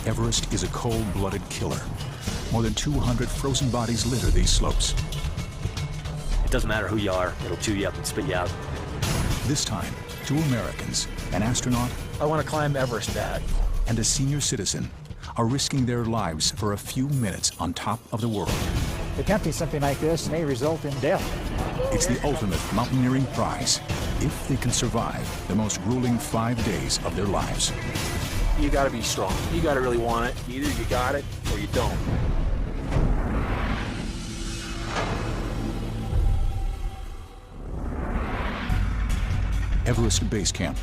Everest is a cold-blooded killer. More than 200 frozen bodies litter these slopes. It doesn't matter who you are, it'll chew you up and spit you out. This time, 2 Americans, an astronaut, I want to climb Everest bad, and a senior citizen, are risking their lives for a few minutes on top of the world. Attempting something like this may result in death. It's the ultimate mountaineering prize, if they can survive the most grueling 5 days of their lives. you got to be strong. You got to really want it. Either you got it or you don't. Everest Base Camp.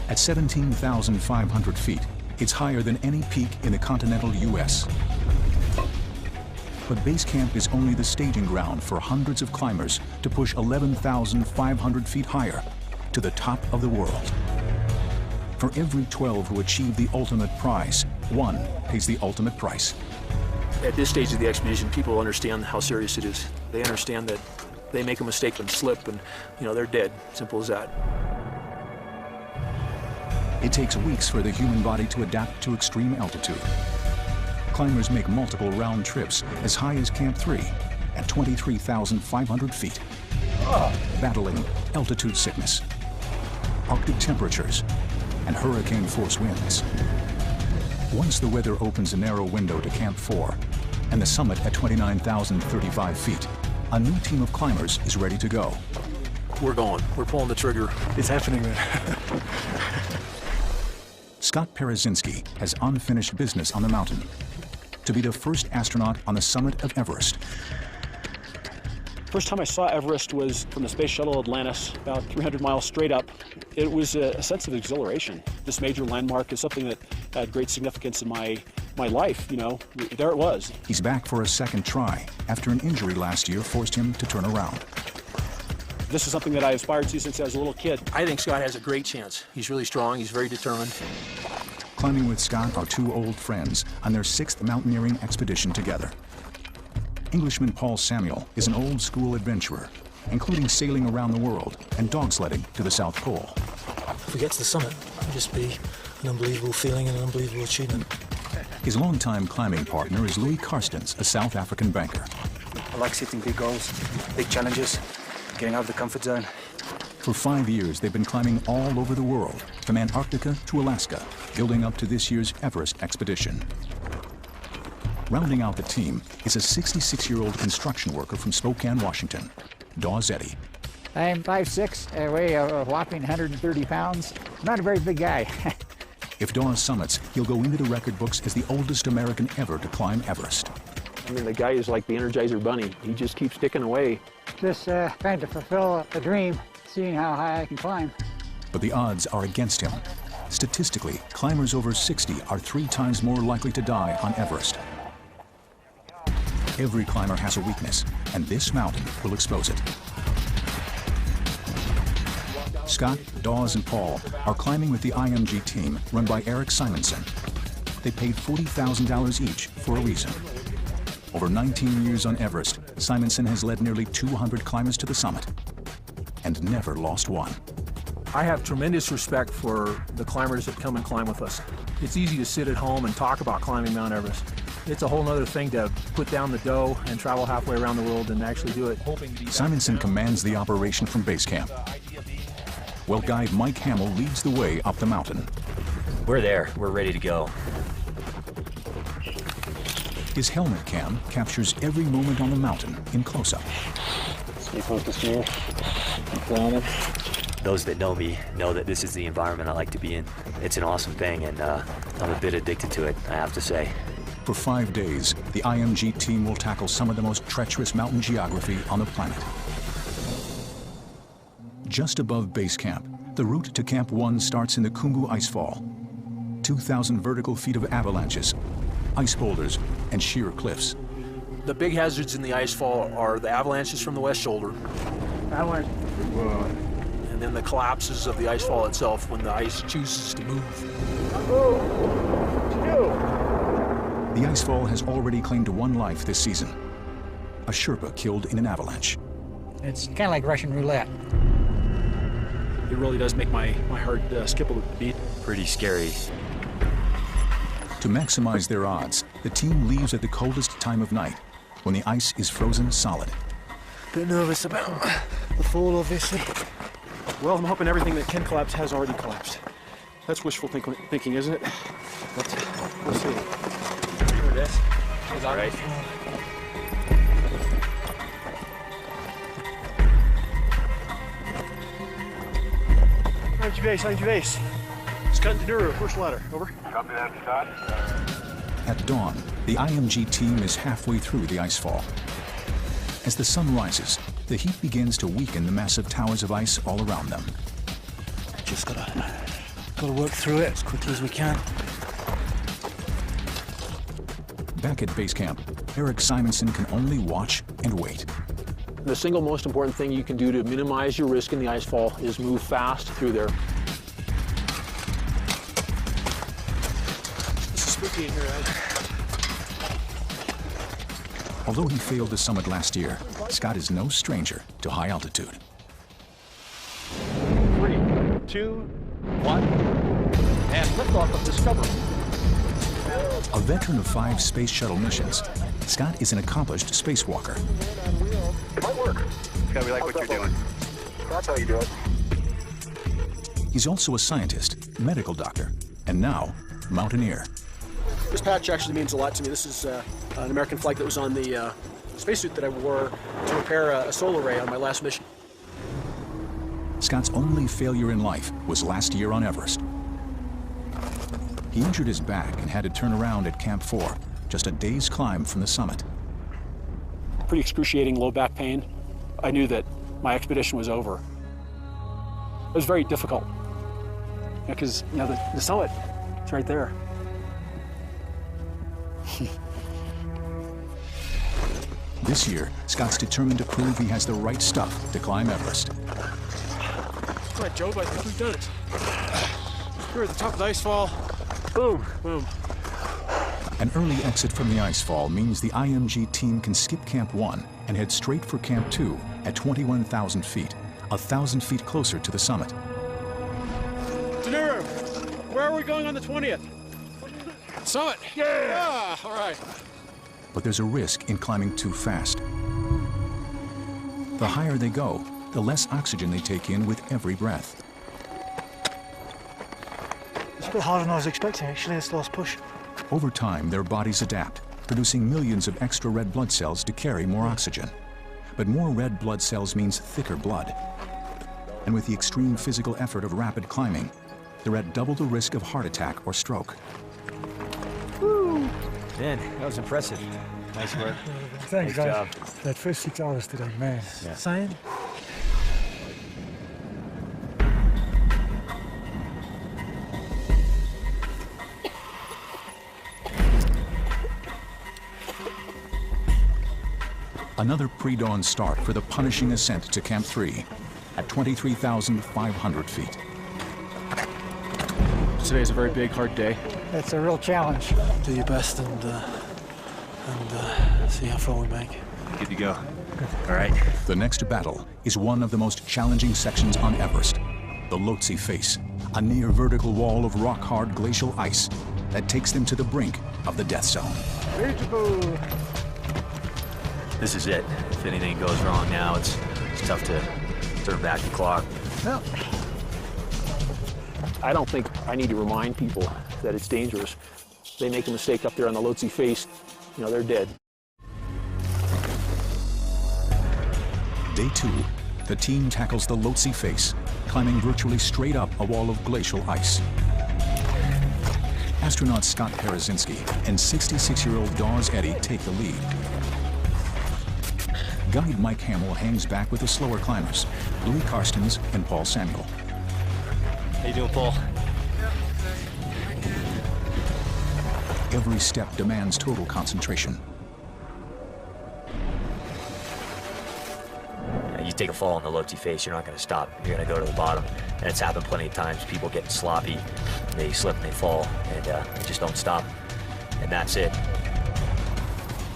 At 17,500 feet, it's higher than any peak in the continental U.S. But Base Camp is only the staging ground for hundreds of climbers to push 11,500 feet higher to the top of the world. For every 12 who achieve the ultimate prize, one pays the ultimate price. At this stage of the expedition, people understand how serious it is. They understand that they make a mistake and slip and, they're dead. Simple as that. It takes weeks for the human body to adapt to extreme altitude. Climbers make multiple round trips as high as Camp 3 at 23,500 feet, battling altitude sickness, Arctic temperatures, and hurricane-force winds. Once the weather opens a narrow window to Camp 4 and the summit at 29,035 feet, a new team of climbers is ready to go. We're going. We're pulling the trigger. It's happening, man. Scott Parazynski has unfinished business on the mountain. To be the first astronaut on the summit of Everest. First time I saw Everest was from the Space Shuttle Atlantis, about 300 miles straight up. It was a sense of exhilaration. This major landmark is something that had great significance in my life, There it was. He's back for a second try after an injury last year forced him to turn around. This is something that I aspired to since I was a little kid. I think Scott has a great chance. He's really strong. He's very determined. Climbing with Scott are 2 old friends on their 6th mountaineering expedition together. Englishman Paul Samuel is an old-school adventurer, including sailing around the world and dog sledding to the South Pole. If we get to the summit, it'll just be an unbelievable feeling and an unbelievable achievement. His longtime climbing partner is Louis Carstens, a South African banker. I like setting big goals, big challenges, getting out of the comfort zone. For 5 years, they've been climbing all over the world, from Antarctica to Alaska, building up to this year's Everest expedition. Rounding out the team is a 66-year-old construction worker from Spokane, Washington, Dawes Eddy. I'm 5'6", I weigh a whopping 130 pounds. Not a very big guy. If Dawes summits, he'll go into the record books as the oldest American ever to climb Everest. The guy is like the Energizer Bunny. He just keeps sticking away. Just trying to fulfill a dream, seeing how high I can climb. But the odds are against him. Statistically, climbers over 60 are 3 times more likely to die on Everest. Every climber has a weakness, and this mountain will expose it. Scott, Dawes, and Paul are climbing with the IMG team run by Eric Simonson. They paid $40,000 each for a reason. Over 19 years on Everest, Simonson has led nearly 200 climbers to the summit and never lost one. I have tremendous respect for the climbers that come and climb with us. It's easy to sit at home and talk about climbing Mount Everest. It's a whole other thing to put down the dough and travel halfway around the world and actually do it. Simonson commands the operation from base camp. Well, guide Mike Hamill leads the way up the mountain. We're there. We're ready to go. His helmet cam captures every moment on the mountain in close-up. Stay focused here. Keep climbing. Those that know me know that this is the environment I like to be in. It's an awesome thing, and I'm a bit addicted to it, I have to say. For 5 days, the IMG team will tackle some of the most treacherous mountain geography on the planet. Just above base camp, the route to Camp 1 starts in the Khumbu icefall. 2,000 vertical feet of avalanches, ice boulders, and sheer cliffs. The big hazards in the icefall are the avalanches from the west shoulder. And then the collapses of the icefall itself when the ice chooses to move. The icefall has already claimed 1 life this season. A Sherpa killed in an avalanche. It's kind of like Russian roulette. It really does make my heart skip a beat. Pretty scary. To maximize their odds, the team leaves at the coldest time of night, when the ice is frozen solid. Bit nervous about the fall, obviously. Well, I'm hoping everything that can collapse has already collapsed. That's wishful thinking, isn't it? But we'll see. Here it is. All right. On your base. Scott and Denuro, first ladder. Over. Copy that, Scott. At dawn, the IMG team is halfway through the icefall. As the sun rises, the heat begins to weaken the massive towers of ice all around them. Just gotta work through it as quickly as we can. Back at base camp, Eric Simonson can only watch and wait. The single most important thing you can do to minimize your risk in the icefall is move fast through there. This is spooky in here, Ed. Although he failed the summit last year, Scott is no stranger to high altitude. 3, 2, 1, and liftoff of Discovery. A veteran of 5 space shuttle missions, Scott is an accomplished spacewalker. It might work. Yeah, we like what you're doing. That's how you do it. He's also a scientist, medical doctor, and now mountaineer. This patch actually means a lot to me. This is an American flag that was on the spacesuit that I wore to repair a solar array on my last mission. Scott's only failure in life was last year on Everest. He injured his back and had to turn around at Camp 4, just a day's climb from the summit. Pretty excruciating low back pain. I knew that my expedition was over. It was very difficult. Because, the summit, it's right there. This year, Scott's determined to prove he has the right stuff to climb Everest. All right, Joe, I think we've done it. We're at the top of the icefall. Boom, boom. An early exit from the icefall means the IMG team can skip Camp 1 and head straight for Camp 2 at 21,000 feet, 1,000 feet closer to the summit. Denuro, where are we going on the 20th? Summit. Yeah! All right. But there's a risk in climbing too fast. The higher they go, the less oxygen they take in with every breath. It's a bit harder than I was expecting, actually, this last push. Over time, their bodies adapt, producing millions of extra red blood cells to carry more oxygen. But more red blood cells means thicker blood. And with the extreme physical effort of rapid climbing, they're at double the risk of heart attack or stroke. Woo! Man, that was impressive. Nice work. Thanks, Nice guys. job. That first 6 hours today, man. Yeah. Same. Another pre-dawn start for the punishing ascent to Camp 3 at 23,500 feet. Today's a very big, hard day. It's a real challenge. Do your best and see how far we make. Good to go. All right. The next battle is one of the most challenging sections on Everest, the Lhotse Face, a near vertical wall of rock-hard glacial ice that takes them to the brink of the death zone. This is it. If anything goes wrong now, it's tough to turn back the clock. Well, I don't think I need to remind people that it's dangerous. They make a mistake up there on the Lhotse Face, they're dead. Day 2, the team tackles the Lhotse Face, climbing virtually straight up a wall of glacial ice. Astronaut Scott Parazynski and 66-year-old Dawes Eddy take the lead. Guide Mike Hamill hangs back with the slower climbers, Louis Karstens and Paul Samuel. How you doing, Paul? Every step demands total concentration. You take a fall on the Lhotse Face, you're not going to stop. You're going to go to the bottom. And it's happened plenty of times. People get sloppy, they slip and they fall, and they just don't stop. And that's it.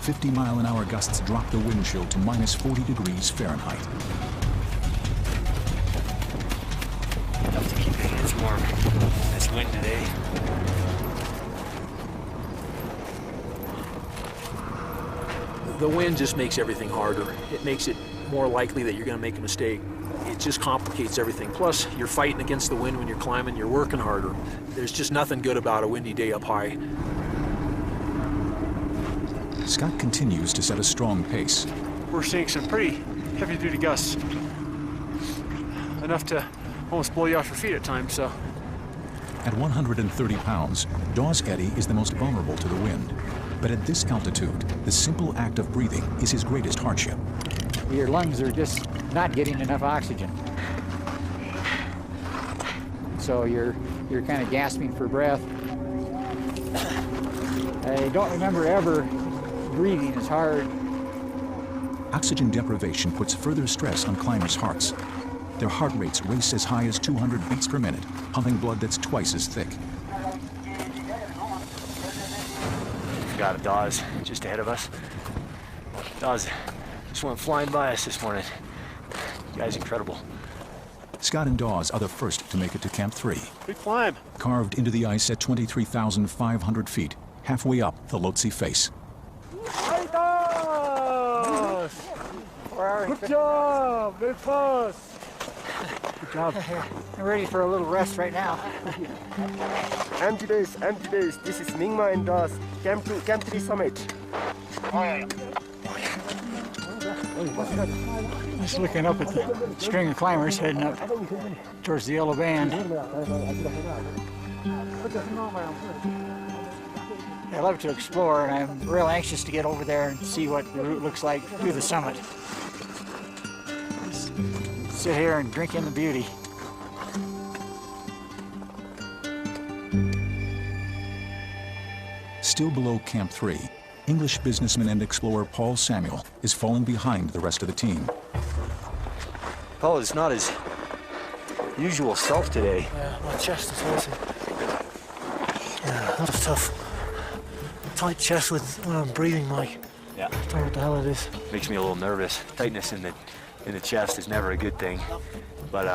50-mile-an-hour gusts drop the wind chill to minus 40 degrees Fahrenheit. Enough to keep your hands warm. This wind today. The wind just makes everything harder. It makes it more likely that you're going to make a mistake. It just complicates everything. Plus, you're fighting against the wind when you're climbing, you're working harder. There's just nothing good about a windy day up high. Scott continues to set a strong pace. We're seeing some pretty heavy-duty gusts. Enough to almost blow you off your feet at times, so. At 130 pounds, Dawes Eddy is the most vulnerable to the wind. But at this altitude, the simple act of breathing is his greatest hardship. Your lungs are just not getting enough oxygen. So you're kind of gasping for breath. I don't remember ever breathing as hard. Oxygen deprivation puts further stress on climbers' hearts. Their heart rates race as high as 200 beats per minute, pumping blood that's twice as thick. Got a Dawes just ahead of us. Dawes just went flying by us this morning. You guys incredible. Scott and Dawes are the first to make it to Camp 3. Big climb. Carved into the ice at 23,500 feet, halfway up the Lhotse face. Hi, Dawes! Good job, very fast. Good job. I'm ready for a little rest right now. Empty days. This is Mingma and Dawes. Camp 3 summit. Just looking up at the string of climbers heading up towards the yellow band. I love to explore, and I'm real anxious to get over there and see what the route looks like through the summit. Just sit here and drink in the beauty. Still below Camp 3, English businessman and explorer Paul Samuel is falling behind the rest of the team. Paul is not his usual self today. Yeah, my chest is hurting. Yeah, a lot of tough, tight chest with when I'm breathing, Mike. Yeah. I don't know what the hell it is. Makes me a little nervous. Tightness in the chest is never a good thing. But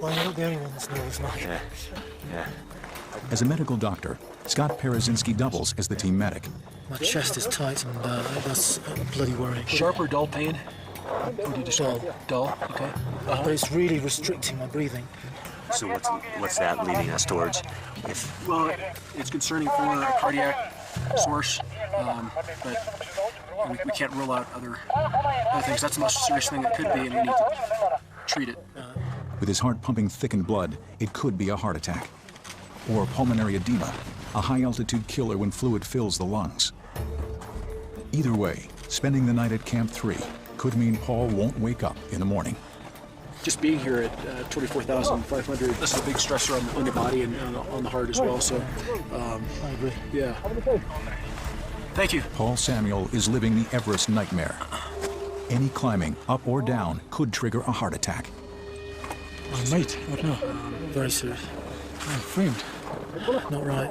Well, you're not the only one that's nervous, Mike. yeah. As a medical doctor, Scott Parazynski doubles as the team medic. My chest is tight and that's bloody worrying. Sharp or dull pain? What do you describe? Dull, okay. But it's really restricting my breathing. So what's that leading us towards? Well, it's concerning for a cardiac source, but we can't rule out other things. That's the most serious thing that could be, and we need to treat it. With his heart pumping thickened blood, it could be a heart attack. Or pulmonary edema, a high-altitude killer when fluid fills the lungs. Either way, spending the night at Camp 3 could mean Paul won't wake up in the morning. Just being here at 24,500, this is a big stressor on the body and on the heart as well, so I agree. yeah. Thank you. Paul Samuel is living the Everest nightmare. Any climbing, up or down, could trigger a heart attack. Oh, mate, what now? Very serious. I'm framed. Not right.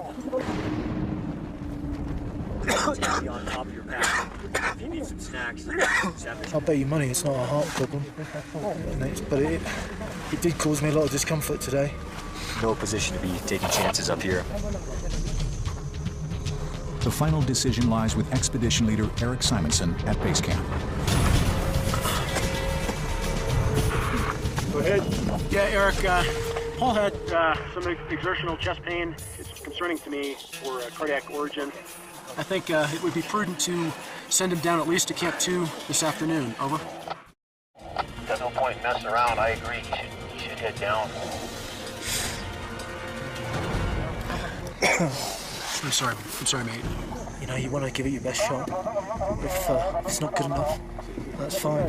Be on top of your pack. If you need some snacks, I'll bet you money it's not a heart problem. But it did cause me a lot of discomfort today. no position to be taking chances up here. The final decision lies with expedition leader Eric Simonson at base camp. Go ahead. Yeah, Eric, Paul had some exertional chest pain. It's concerning to me for cardiac origin. I think it would be prudent to send him down at least to Camp 2 this afternoon. Over. There's no point messing around. I agree. You should head down. I'm sorry, mate. You know, you want to give it your best shot. If it's not good enough, that's fine.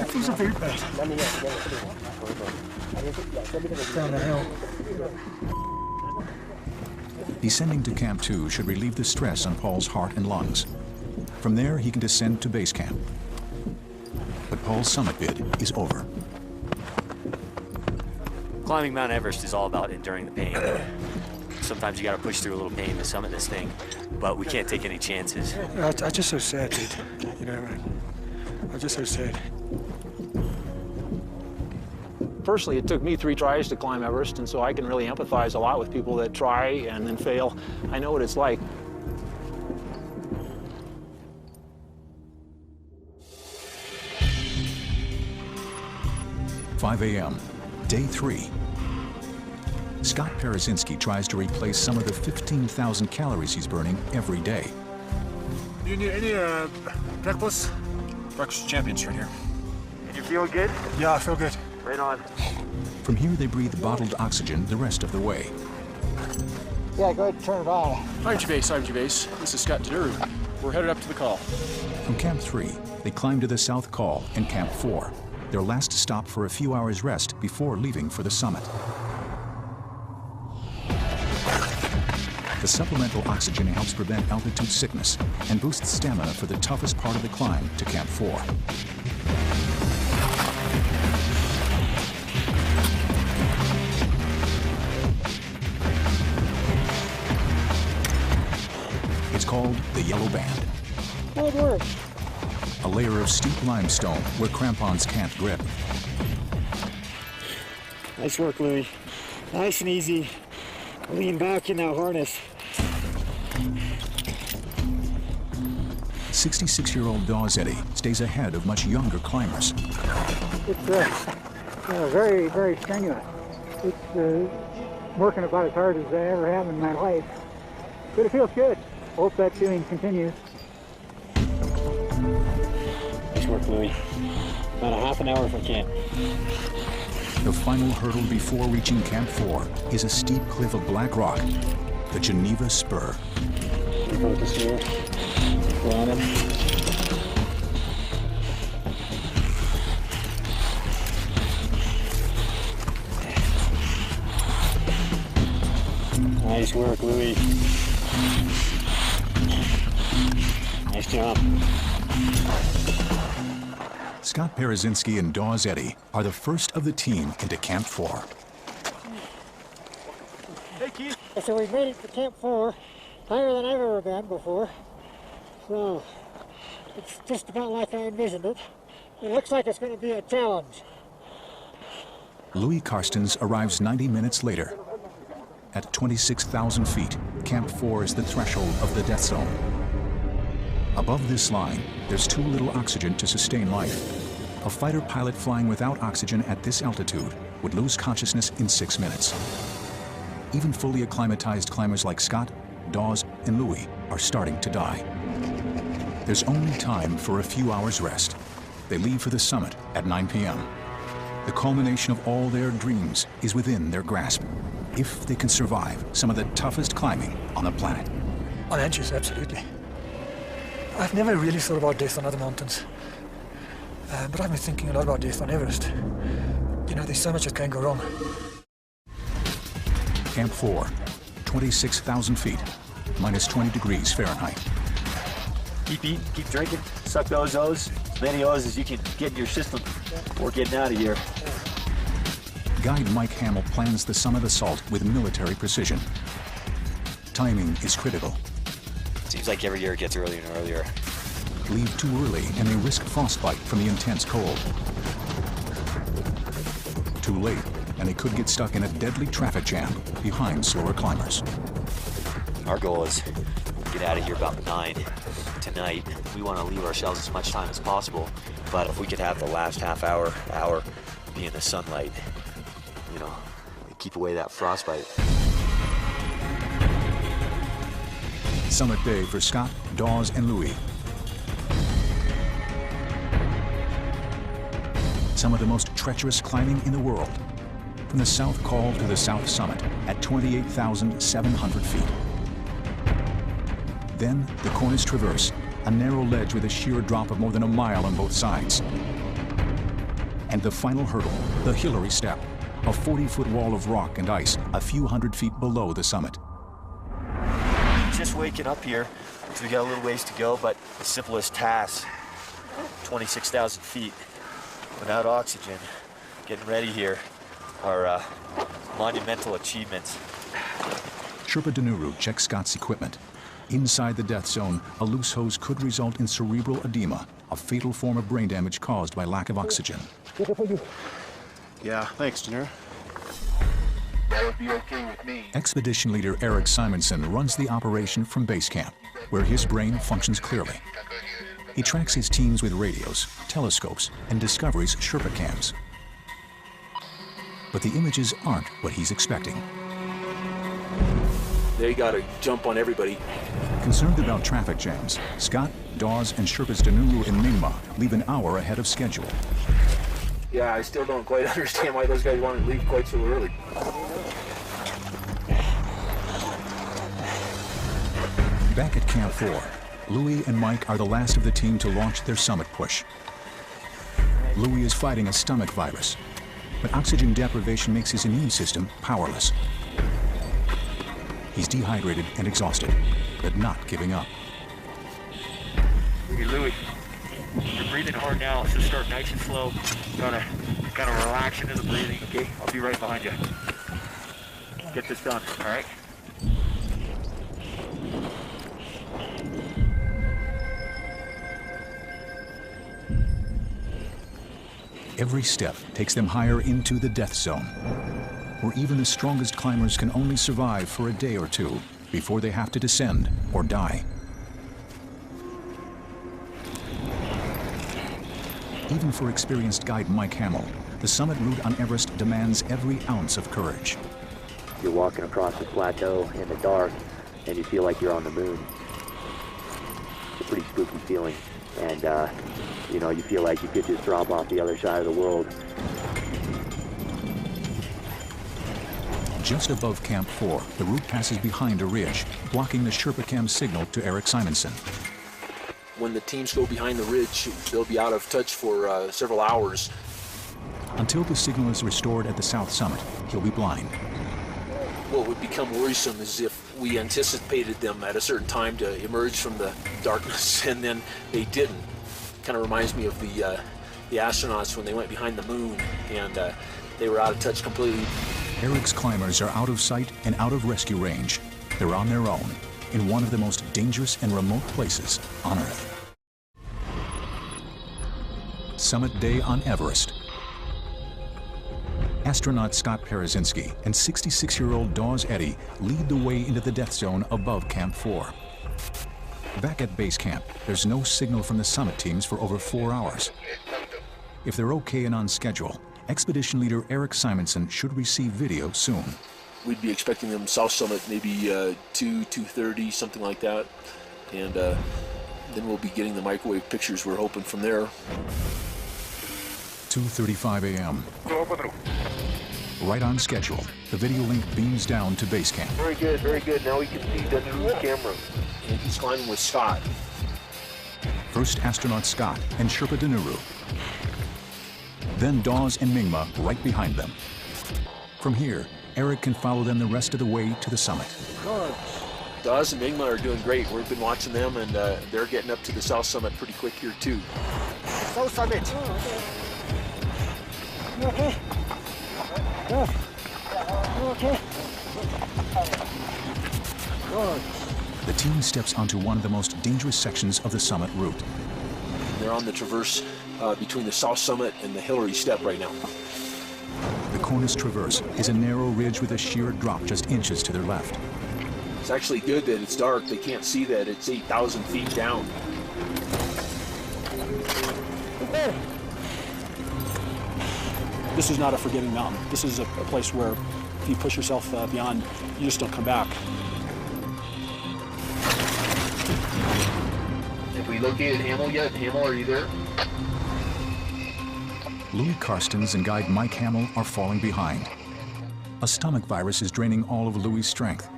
Things are very bad. Down the hill. Descending to Camp 2 should relieve the stress on Paul's heart and lungs. From there, he can descend to base camp. But Paul's summit bid is over. Climbing Mount Everest is all about enduring the pain. Sometimes you got to push through a little pain to summit this thing, but we can't take any chances. I'm just so sad, dude. You know, I'm just so sad. Personally, it took me 3 tries to climb Everest, and so I can really empathize a lot with people that try and then fail. I know what it's like. "5 a.m., day 3. Scott Parazynski tries to replace some of the 15,000 calories he's burning every day. Do you need any breakfast? Breakfast champions right here. And you feel good? Yeah, I feel good. Right on. From here, they breathe bottled oxygen the rest of the way. Yeah, go ahead and turn it on. IMG Base. This is Scott Duru. We're headed up to the call. From Camp 3, they climb to the South Col and Camp 4, their last stop for a few hours rest before leaving for the summit. The supplemental oxygen helps prevent altitude sickness and boosts stamina for the toughest part of the climb to Camp 4. It's called the Yellow Band. Good work. A layer of steep limestone where crampons can't grip. Nice work, Louis. Nice and easy. Lean back in that harness. 66-year-old Dawes Eddy stays ahead of much younger climbers. It's very, very strenuous. It's working about as hard as I ever have in my life. But it feels good. Hope that feeling continues. Nice work, Louis. About a half an hour if I can. The final hurdle before reaching Camp 4 is a steep cliff of black rock, the Geneva Spur. Focus here. Go on in. Nice work, Louis. Nice job. Scott Parazynski and Dawes Eddy are the first of the team into Camp 4. Hey, Keith. So we've made it to Camp 4, higher than I've ever been before. So it's just about like I envisioned it. It looks like it's going to be a challenge. Louis Karstens arrives 90 minutes later. At 26,000 feet, Camp 4 is the threshold of the death zone. Above this line, there's too little oxygen to sustain life. A fighter pilot flying without oxygen at this altitude would lose consciousness in 6 minutes. Even fully acclimatized climbers like Scott, Dawes, and Louis are starting to die. There's only time for a few hours rest. They leave for the summit at 9 p.m. The culmination of all their dreams is within their grasp, if they can survive some of the toughest climbing on the planet. On edges, absolutely. I've never really thought about death on other mountains, but I've been thinking a lot about death on Everest. You know, there's so much that can go wrong. Camp 4, 26,000 feet, minus 20 degrees Fahrenheit. Keep eating, keep drinking, suck those O's, as many O's as you can get in your system before getting out of here. Guide Mike Hamill plans the summit assault with military precision. Timing is critical. Seems like every year it gets earlier and earlier. Leave too early and they risk frostbite from the intense cold. Too late, and they could get stuck in a deadly traffic jam behind slower climbers. Our goal is to get out of here about 9 tonight. We want to leave ourselves as much time as possible, but if we could have the last half hour be in the sunlight, you know, keep away that frostbite. Summit day for Scott, Dawes, and Louis. Some of the most treacherous climbing in the world, from the South Col to the South Summit at 28,700 feet. Then the Cornice Traverse, a narrow ledge with a sheer drop of more than a mile on both sides. And the final hurdle, the Hillary Step, a 40-foot wall of rock and ice a few hundred feet below the summit. Just waking up here, so we got a little ways to go, but the simplest task, 26,000 feet without oxygen, getting ready here are monumental achievements. Sherpa Danuru checks Scott's equipment. Inside the death zone, a loose hose could result in cerebral edema, a fatal form of brain damage caused by lack of oxygen. Yeah, thanks, Janira. That would be okay with me. Expedition leader Eric Simonson runs the operation from base camp, where his brain functions clearly. He tracks his teams with radios, telescopes, and discoveries Sherpa cams. But the images aren't what he's expecting. They gotta jump on everybody. Concerned about traffic jams, Scott, Dawes, and Sherpas Danuru and Mingma leave an hour ahead of schedule. Yeah, I still don't quite understand why those guys wanted to leave quite so early. Back at Camp 4, Louis and Mike are the last of the team to launch their summit push. Louis is fighting a stomach virus, but oxygen deprivation makes his immune system powerless. He's dehydrated and exhausted, but not giving up. Hey, Louis, you're breathing hard now, so start nice and slow. Gotta relax into the breathing, okay? I'll be right behind you. Get this done, all right? Every step takes them higher into the death zone, where even the strongest climbers can only survive for a day or two before they have to descend or die. Even for experienced guide Mike Hamill, the summit route on Everest demands every ounce of courage. You're walking across the plateau in the dark, and you feel like you're on the moon. It's a pretty spooky feeling, and you know, you feel like you could just drop off the other side of the world. Just above Camp 4, the route passes behind a ridge, blocking the Sherpa cam signal to Eric Simonson. When the teams go behind the ridge, they'll be out of touch for several hours. Until the signal is restored at the south summit, he'll be blind. What would become worrisome is if we anticipated them at a certain time to emerge from the darkness and then they didn't. Kind of reminds me of the astronauts when they went behind the moon and they were out of touch completely. Eric's climbers are out of sight and out of rescue range. They're on their own, in one of the most dangerous and remote places on Earth. Summit Day on Everest. Astronaut Scott Parazynski and 66-year-old Dawes Eddy lead the way into the death zone above Camp 4. Back at base camp, there's no signal from the summit teams for over 4 hours. If they're okay and on schedule, expedition leader Eric Simonson should receive video soon. We'd be expecting them south summit maybe 2:30, something like that. And then we'll be getting the microwave pictures we're hoping from there. 2:35 a.m. Right on schedule, the video link beams down to base camp. Very good, very good. Now we can see the new camera. And he's climbing with Scott. First astronaut Scott and Sherpa Danuru. Then Dawes and Mingma right behind them. From here, Eric can follow them the rest of the way to the summit. Dawes and Mingma are doing great. We've been watching them, and they're getting up to the south summit pretty quick here, too. South summit. You okay? Yeah. You okay? Good. The team steps onto one of the most dangerous sections of the summit route. They're on the traverse between the south summit and the Hillary Step right now. The Cornice Traverse is a narrow ridge with a sheer drop just inches to their left. It's actually good that it's dark. They can't see that it's 8,000 feet down. This is not a forgetting mountain. This is a place where if you push yourself beyond, you just don't come back. Have we located Hamill yet? Hamill, are you there? Louis Karstens and guide Mike Hamill are falling behind. A stomach virus is draining all of Louis' strength.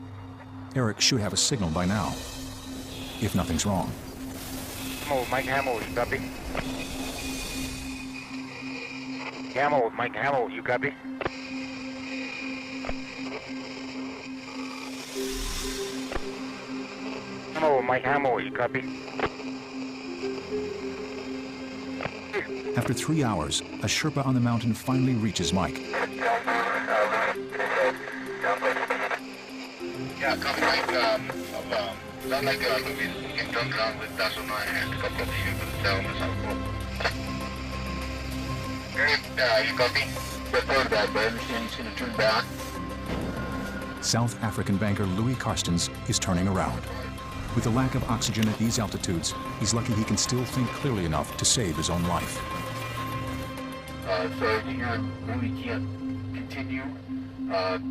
Eric should have a signal by now, if nothing's wrong. Mike Hamill, you copy? Hamill, Mike Hamill, you copy? Hamill, Mike Hamill, you copy? After 3 hours, a Sherpa on the mountain finally reaches Mike. Yeah, copy, Mike. Sound like we can turn around with the astronaut and a couple of you will tell us how to go. You copy? best part of that, but I understand he's going to turn back. South African banker Louis Karstens is turning around. With the lack of oxygen at these altitudes, he's lucky he can still think clearly enough to save his own life. Sorry to hear Louis can't continue.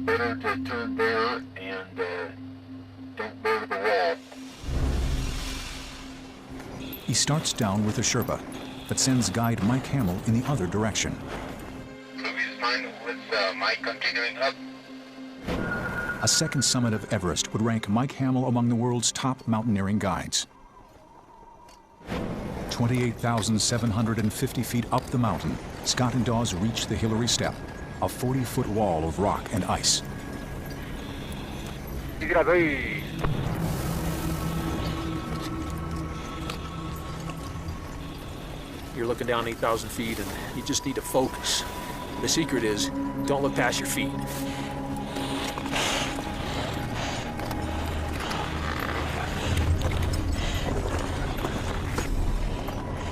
Better to turn there and don't bear to the wall. He starts down with a Sherpa, but sends guide Mike Hamill in the other direction. Louis is fine with Mike continuing up. A second summit of Everest would rank Mike Hamill among the world's top mountaineering guides. 28,750 feet up the mountain, Scott and Dawes reach the Hillary Step, a 40-foot wall of rock and ice. You're looking down 8,000 feet and you just need to focus. The secret is, don't look past your feet.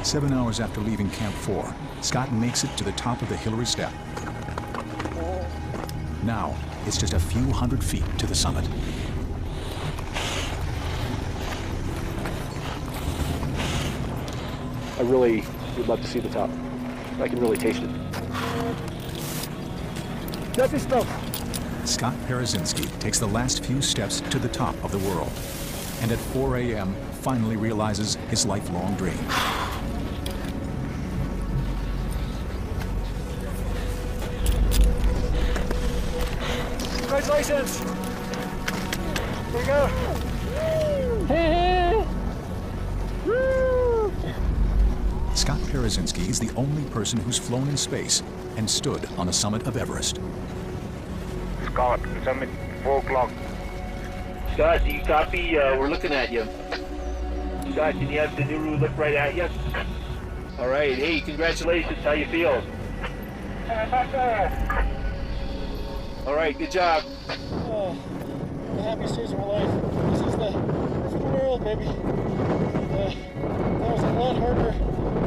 Seven hours after leaving Camp 4, Scott makes it to the top of the Hillary Step. Now, it's just a few hundred feet to the summit. I really would love to see the top. I can really taste it. Scott Parazynski takes the last few steps to the top of the world, and at 4 a.m. finally realizes his lifelong dream. Congratulations! There you go. Scott Parazynski is the only person who's flown in space and stood on the summit of Everest. Scott, summit 4 o'clock. Scott, do you copy? We're looking at you. Scott, can you have the Nuru look right at you? All right. Hey, congratulations. How you feel? All right, good job. Oh, the happiest days of my life. This is the world, baby. That was a lot harder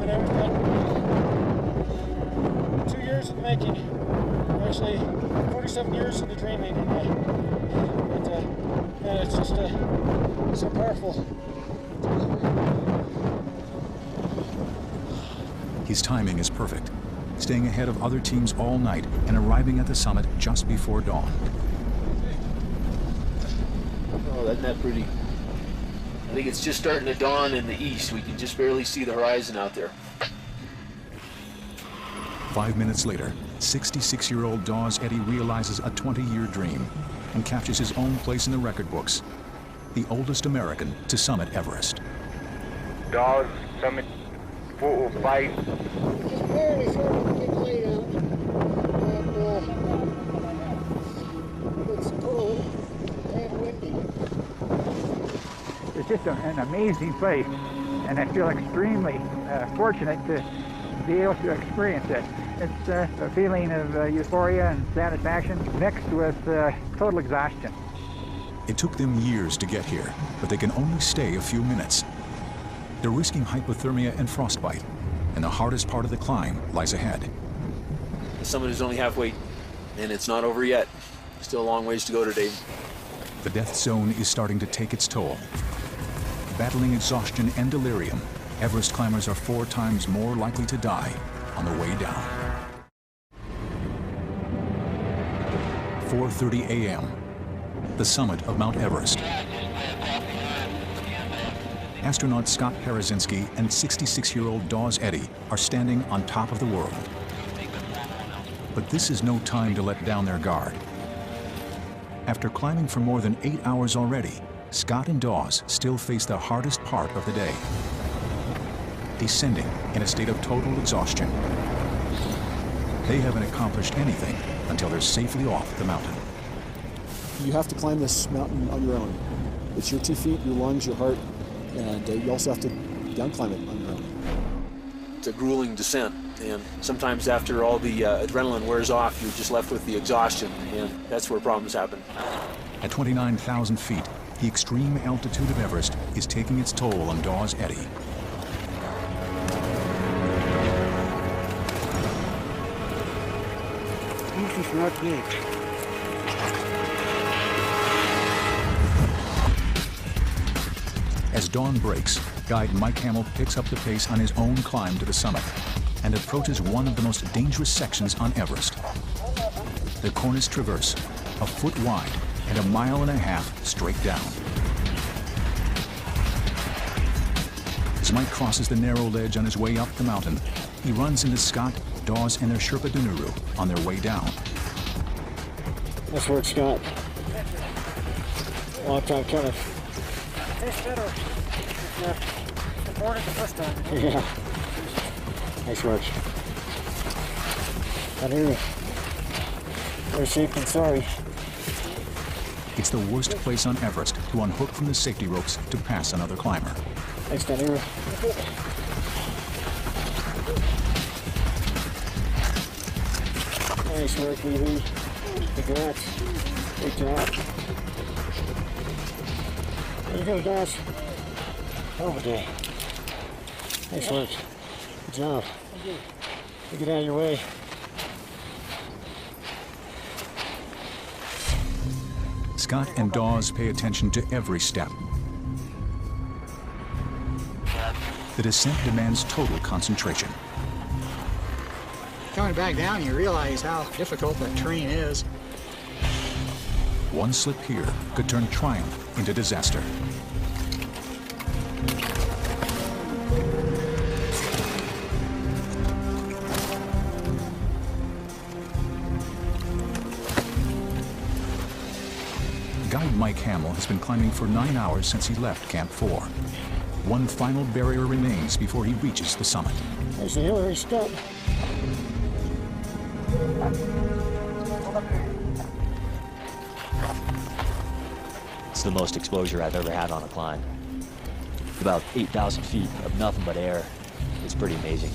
than I ever thought. 2 years in the making. Actually, 47 years in the dreaming. Man, it's just so powerful. His timing is perfect, staying ahead of other teams all night and arriving at the summit just before dawn. Oh, isn't that pretty? I think it's just starting to dawn in the east. We can just barely see the horizon out there. 5 minutes later, 66-year-old Dawes Eddy realizes a 20-year dream and captures his own place in the record books, the oldest American to summit Everest. Dawes, summit 405. Just barely sort of get laid out, and it's cold and windy. It's just an amazing place, and I feel extremely fortunate to be able to experience it. It's a feeling of euphoria and satisfaction mixed with total exhaustion. It took them years to get here, but they can only stay a few minutes. They're risking hypothermia and frostbite, and the hardest part of the climb lies ahead. The summit is only halfway, and it's not over yet. Still a long ways to go today. The death zone is starting to take its toll. Battling exhaustion and delirium, Everest climbers are 4 times more likely to die on the way down. 4:30 a.m., the summit of Mount Everest. Astronaut Scott Parazynski and 66-year-old Dawes Eddy are standing on top of the world. But this is no time to let down their guard. After climbing for more than 8 hours already, Scott and Dawes still face the hardest part of the day, descending in a state of total exhaustion. They haven't accomplished anything until they're safely off the mountain. You have to climb this mountain on your own. It's your 2 feet, your lungs, your heart, and you also have to down climb it on your own. It's a grueling descent, and sometimes after all the adrenaline wears off, you're just left with the exhaustion, and that's where problems happen. At 29,000 feet, the extreme altitude of Everest is taking its toll on Dawes Eddy. This is not good. As dawn breaks, guide Mike Hamill picks up the pace on his own climb to the summit and approaches one of the most dangerous sections on Everest. The Cornice Traverse, a foot wide and 1.5 miles straight down. As Mike crosses the narrow ledge on his way up the mountain, he runs into Scott, Dawes, and their Sherpa Dunuru on their way down. Nice work, Scott. Long time coming. Tastes better. Yeah. Supported the first time. Yeah. Nice work. Dunuru. Better safe than sorry. It's the worst place on Everest to unhook from the safety ropes to pass another climber. Thanks, Dunuru. Nice work, Evie. Congrats. Great job. There you go, Dawes. Over there. Nice work. Good job. Get out of your way. Scott and Dawes pay attention to every step. The descent demands total concentration. Coming back down, you realize how difficult that terrain is. One slip here could turn triumph into disaster. Guide Mike Hamill has been climbing for 9 hours since he left Camp 4. One final barrier remains before he reaches the summit. There's the Hillary step. It's the most exposure I've ever had on a climb. About 8,000 feet of nothing but air. It's pretty amazing.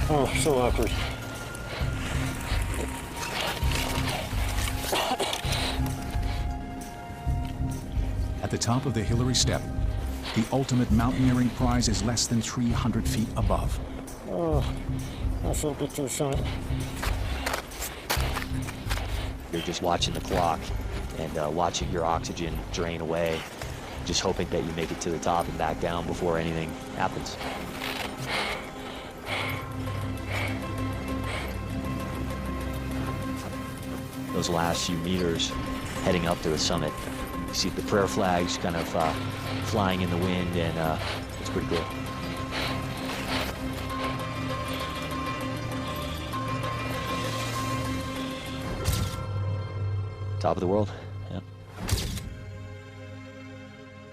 Oh, so awkward. At the top of the Hillary Step, the ultimate mountaineering prize is less than 300 feet above. Oh, I feel good to the summit. You're just watching the clock and watching your oxygen drain away, just hoping that you make it to the top and back down before anything happens. Those last few meters heading up to the summit, you see the prayer flags kind of flying in the wind, and it's pretty cool. Top of the world, yeah.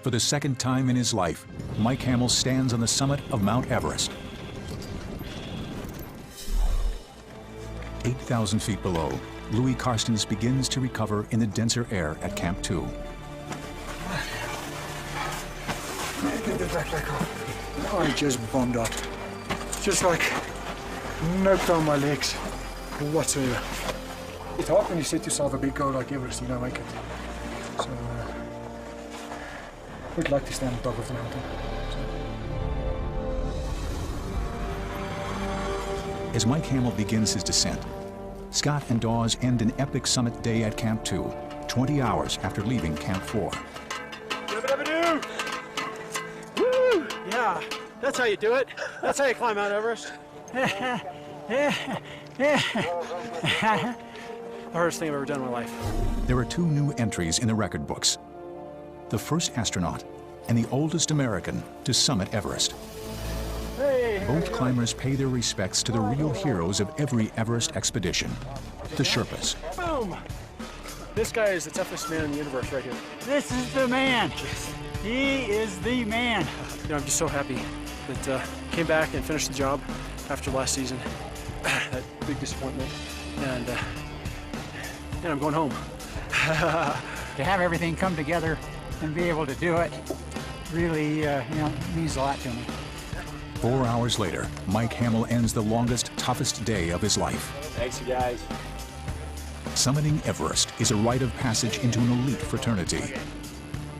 For the second time in his life, Mike Hamill stands on the summit of Mount Everest. 8,000 feet below, Louis Carstens begins to recover in the denser air at Camp 2. Get the backpack on. I just bombed up. Just like knocked down my legs whatsoever. It's hard when you set yourself a big goal like Everest, you don't make it. So, we'd like to stand on top of the mountain. As Mike Hamill begins his descent, Scott and Dawes end an epic summit day at Camp 2, 20 hours after leaving Camp 4. Woo! Yeah, that's how you do it. That's how you climb Mount Everest. The hardest thing I've ever done in my life. There are 2 new entries in the record books. The first astronaut and the oldest American to summit Everest. Both climbers pay their respects to the real heroes of every Everest expedition, the Sherpas. Boom! This guy is the toughest man in the universe right here. This is the man. He is the man. You know, I'm just so happy that came back and finished the job after last season. That big disappointment. And I'm going home. To have everything come together and be able to do it really, means a lot to me. 4 hours later, Mike Hamill ends the longest, toughest day of his life. Thanks, you guys. Summiting Everest is a rite of passage into an elite fraternity.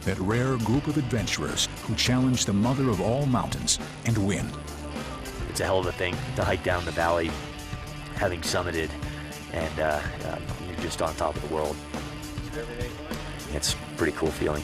That rare group of adventurers who challenge the mother of all mountains and win. it's a hell of a thing to hike down the valley, having summited, and you're just on top of the world. It's a pretty cool feeling.